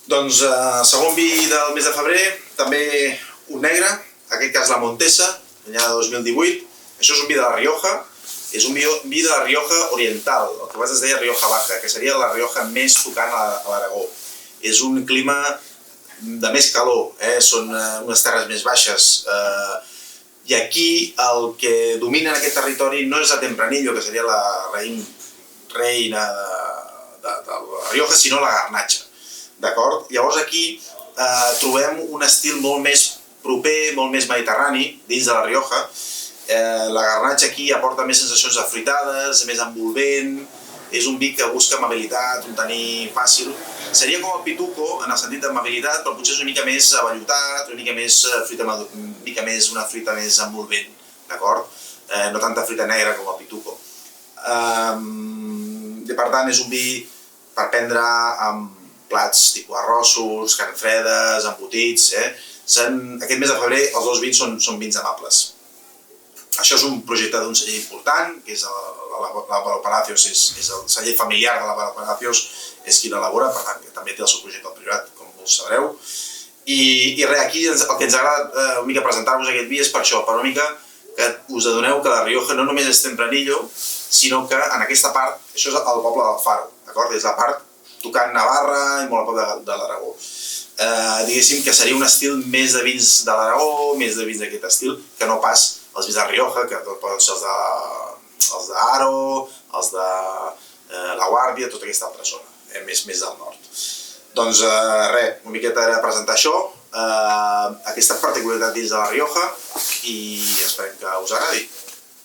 Doncs segon vi del mes de febrer, també un negre, en aquest cas la Montesa, anyada 2018. Això és un vi de la Rioja, és un vi de la Rioja oriental, el que abans es deia Rioja Baja, que seria la Rioja més tocant a l'Aragó. És un clima de més calor, són unes terres més baixes, i aquí el que domina en aquest territori no és la Tempranillo, que seria la reina de la Rioja, sinó la Garnatxa. D'acord? Llavors aquí trobem un estil molt més proper, molt més mediterrani, dins de la Rioja. La Garnatxa aquí aporta més sensacions afruitades, més envolvent, és un vi que busca amabilitat, un tenir fàcil. Seria com el Pituco, en el sentit d'amabilitat, però potser és una mica més avellotat, una mica més una fruita més envolvent, d'acord? No tanta fruita negra com el Pituco. Per tant, és un vi per prendre amb plats tipus arrossos, carn fredes, embotits. Aquest mes de febrer els dos vins són vins amables. Això és un projecte d'un celler important, que és l'Álvaro Palacios, és el celler familiar de l'Álvaro Palacios, és qui l'elabora, per tant, que també té el seu projecte al Priorat, com molts sabreu. I res, aquí el que ens agrada una mica presentar-vos aquest vi és per això, per una mica que us adoneu que la Rioja no només és Tempranillo, sinó que en aquesta part, això és el poble del Faro, d'acord? És la part tocant Navarra i molt a prop de l'Aragó. Diguéssim que seria un estil més de vins de l'Aragó, més de vins d'aquest estil, que no pas els vins de Rioja, que poden ser els d'Aro, els de La Guàrdia, tota aquesta altra zona, més del nord. Doncs res, una miqueta era presentar això, aquesta particularitat dins de la Rioja, i esperem que us agradi.